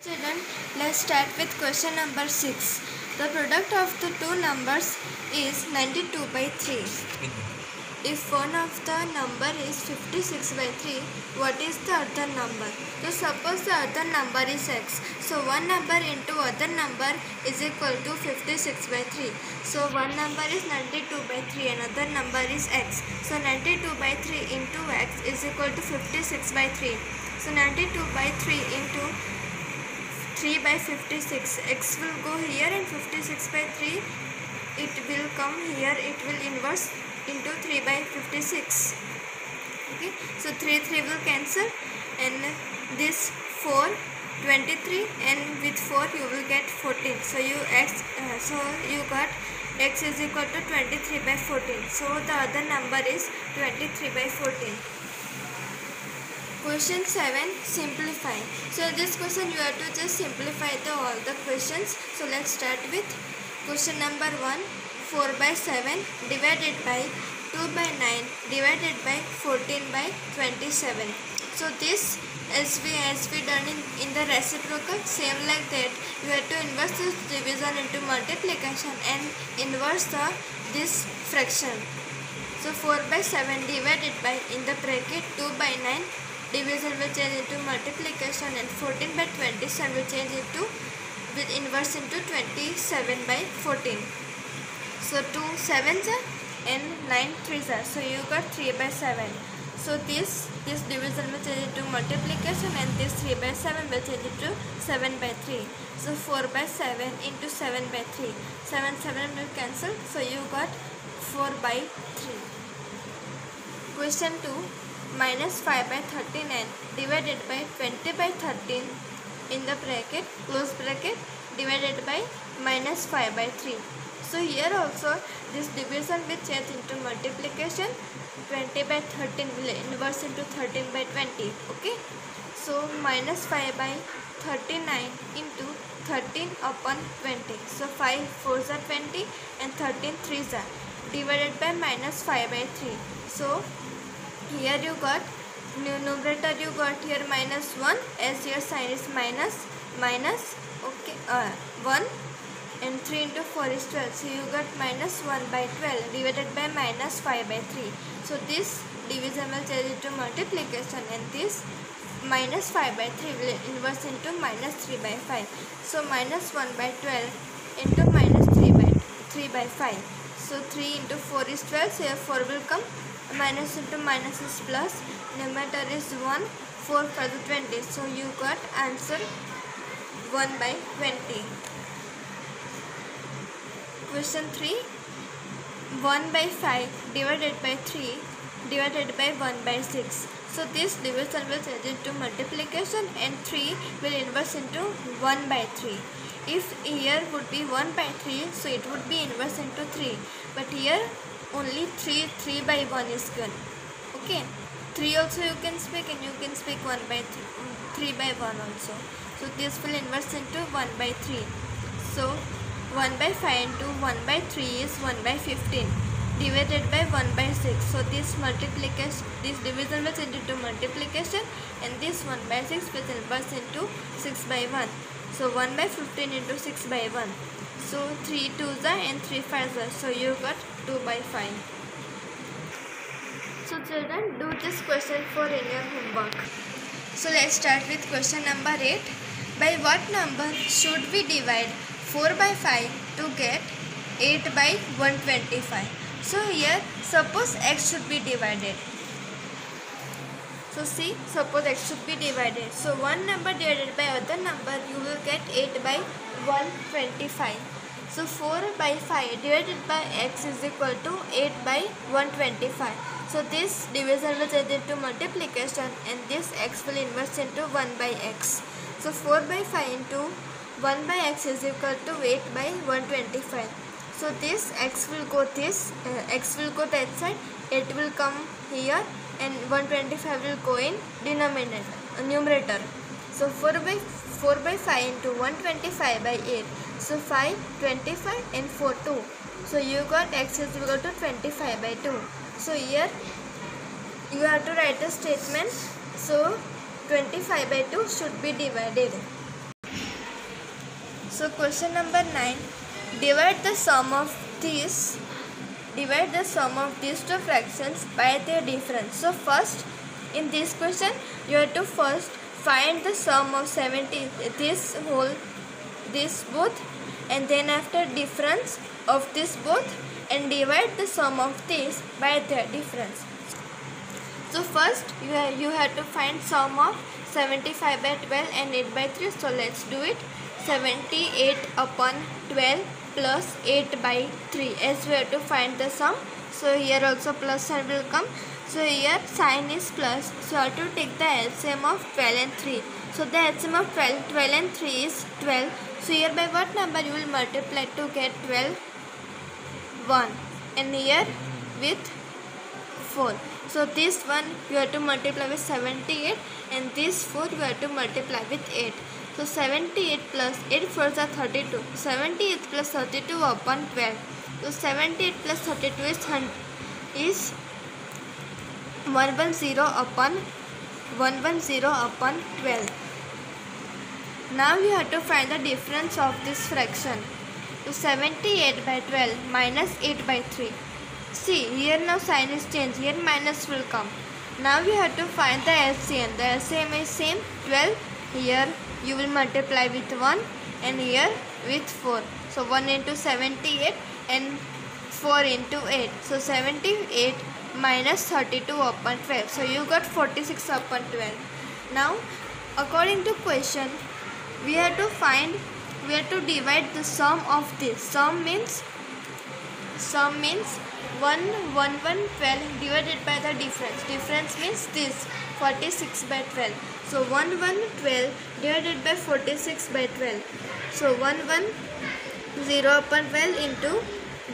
Children, let's start with question number 6. The product of the two numbers is 92 by 3. If one of the number is 56 by 3, what is the other number? So suppose the other number is x. So one number into other number is equal to 56 by 3. So one number is 92 by 3 and other number is x. So 92 by 3 into x is equal to 56 by 3. So 92 by 3 into 3 by 56, x will go here and 56 by 3 it will come here, it will inverse into 3 by 56. Okay, so 3 will cancel and this 4 23 and with 4 you will get 14. So you got x is equal to 23 by 14. So the other number is 23 by 14. Question 7, simplify. So this question you have to just simplify all the questions. So let's start with question number 1. 4 by 7 divided by 2 by 9 divided by 14 by 27. So this as we done in the reciprocal, same like that you have to inverse this division into multiplication and inverse this fraction. So 4 by 7 divided by in the bracket 2 by 9 division will change into multiplication and 14 by 27 will change into with inverse into 27 by 14. So 2 7s and 9 3s. So you got 3 by 7. So this division will change into multiplication and this 3 by 7 will change into 7 by 3. So 4 by 7 into 7 by 3. 7 will cancel. So you got 4 by 3. Question 2. Minus 5 by 39 divided by 20 by 13 in the bracket, close bracket, divided by minus 5 by 3. So here also this division will change into multiplication. 20 by 13 will inverse into 13 by 20. Okay. So minus 5 by 39 into 13 upon 20. So 5 4s are 20 and 13 3s are divided by minus 5 by 3. So here you got numerator, you got here minus 1 as your sign is minus okay 1 and 3 into 4 is 12. So you got minus 1 by 12 divided by minus 5 by 3. So this division will change into multiplication and this minus 5 by 3 will inverse into minus 3 by 5. So minus 1 by 12 into minus 3 by 5. So 3 into 4 is 12. So here 4 will come. Minus into minus is plus, numerator is 1, 4 for the 20. So you got answer 1 by 20. Question 3. 1 by 5 divided by 3 divided by 1 by 6. So this division will change into multiplication and 3 will inverse into 1 by 3. If here would be 1 by 3, so it would be inverse into 3. But here only 3 by 1 is good. Okay, 3 also you can speak and you can speak 1 by 3 by 1 also. So this will inverse into 1 by 3. So 1 by 5 into 1 by 3 is 1 by 15 divided by 1 by 6. So this multiplication, this division will change into multiplication and this 1 by 6 will inverse into 6 by 1. So 1 by 15 into 6 by 1. So 3 2s and 3 5s. So you got 2 by 5. So children, do this question for in your homework. So let's start with question number 8. By what number should we divide 4 by 5 to get 8 by 125? So here suppose x should be divided. So see, suppose x should be divided. So one number divided by other number you will get 8 by 125. So 4 by 5 divided by x is equal to 8 by 125. So this division will change into multiplication and this x will inverse into 1 by x. So 4 by 5 into 1 by x is equal to 8 by 125. So this x will go that side, 8 will come here and 125 will go in numerator. So 4 by 5 into 125 by 8. So 5, 25 and 4, 2. So you got x is equal to 25 by 2. So here you have to write a statement. So 25 by 2 should be divided. So question number 9. Divide the sum of these two fractions by their difference. So first, in this question, you have to first find the sum of 70 this both, and then after difference of this both, and divide the sum of these by their difference. So first you have to find sum of 75 by 12 and 8 by 3. So let's do it. 78 upon 12 plus 8 by 3, as we have to find the sum. So here also plus sign will come. So here sign is plus. So you have to take the LCM of 12 and 3. So the LCM of 12 and 3 is 12. So here by what number you will multiply to get 12? 1. And here with 4. So this one you have to multiply with 78, and this 4 you have to multiply with 8. So 78 plus 8 4s are 32. 78 plus 32 upon 12. So 78 plus 32 is 110 upon 12. Now you have to find the difference of this fraction. So 78 by 12 minus 8 by 3. See, here now sign is changed. Here minus will come. Now you have to find the LCM. The LCM is same, 12. Here you will multiply with 1, and here with 4. So 1 into 78 and 4 into 8. So 78 minus 32 upon 12. So you got 46 upon 12. Now according to question, we have to divide the sum of this. Sum means 12 divided by the difference. Difference means this 46 by 12. So 12 divided by 46 by 12. So 110 upon 12 into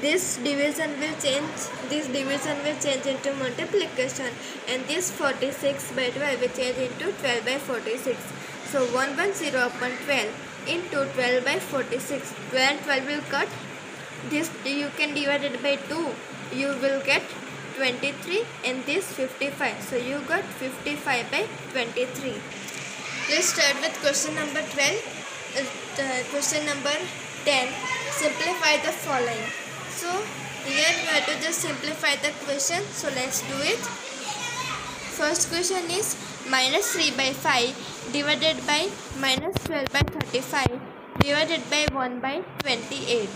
this division will change into multiplication, and this 46 by 12 will change into 12 by 46. So 110 upon 12 into 12 by 46. 12 will cut. This you can divide it by 2. You will get 23, and this 55. So you got 55 by 23. Let's start with question number 12. Question number 10. Simplify the following. So here you have to just simplify the question. So let's do it. First question is minus 3 by 5 divided by minus 12 by 35 divided by 1 by 28.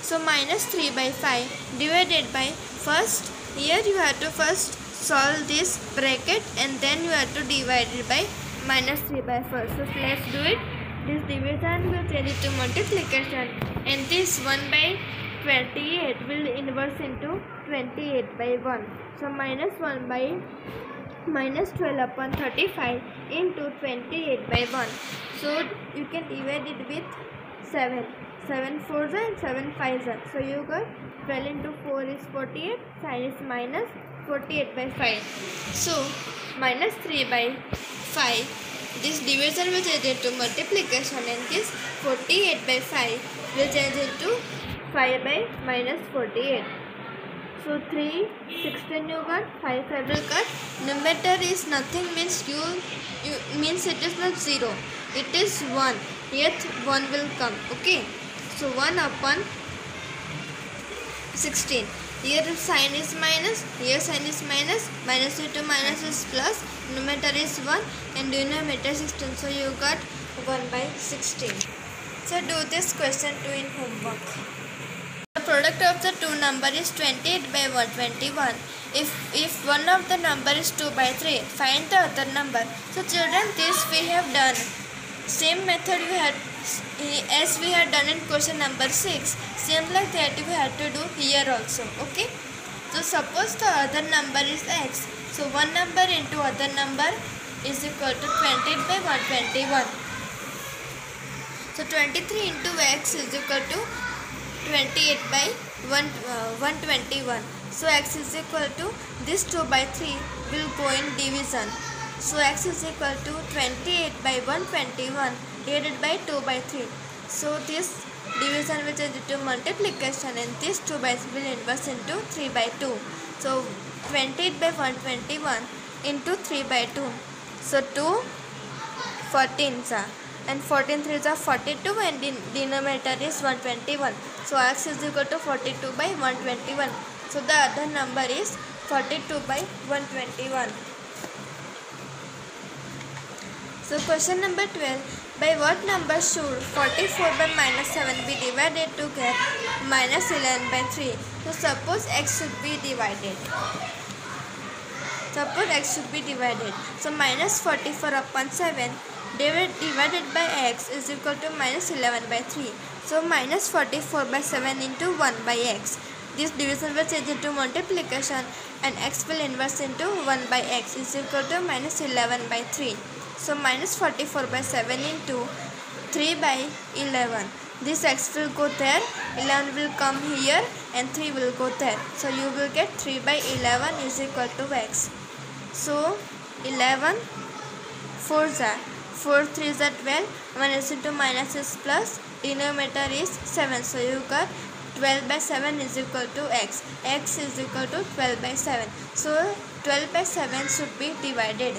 So minus 3 by 5 divided by, first here you have to first solve this bracket, and then you have to divide it by minus 3 by 4. So let's do it. This division will change it to multiplication, and this 1 by 28 will inverse into 28 by 1. So minus 1 by minus 12 upon 35 into 28 by 1. So you can divide it with 7. 7 4s and 7 5s. So you got 12 into 4 is 48. Sign is minus 48 by 5. So minus 3 by 5. This division will change into multiplication, and this 48 by 5 will change into 5 by minus 48. So 3, 16 you got, 5 will cut. Numerator is nothing, means you means it is not 0. It is 1. Yet 1 will come. Okay. So 1 upon 16. Here sign is minus, here sign is minus, minus into minus is plus, numerator is 1 and denominator 16. So you got 1 by 16. So do this question 2 in homework. The product of the two number is 28 by 121. If one of the number is 2 by 3, find the other number. So children, this we have done. Same method we had as we had done in question number 6. Same like that we had to do here also. Okay. So suppose the other number is x. So one number into other number is equal to 28 by 121. So 23 into x is equal to 28 by 121. So x is equal to this 2 by 3 will go in division. So x is equal to 28 by 121 divided by 2 by 3. So this division will change into multiplication, and this 2 by 3 will inverse into 3 by 2. So 28 by 121 into 3 by 2. So 2 14s are. and 14 3s are 42 and denominator is 121. So x is equal to 42 by 121. So the other number is 42 by 121. So question number 12. By what number should 44 by minus 7 be divided to get minus 11 by 3? So suppose x should be divided. So minus 44 upon 7 divided by x is equal to minus 11 by 3. So minus 44 by 7 into 1 by x. This division will change into multiplication and x will inverse into 1 by x is equal to minus 11 by 3. So minus 44 by 7 into 3 by 11. This x will go there, 11 will come here and 3 will go there. So you will get 3 by 11 is equal to x. So 11 4s are 4 3s are 12. Minus into minus is plus. Denominator is 7. So you got 12 by 7 is equal to x. X is equal to 12 by 7. So 12 by 7 should be divided.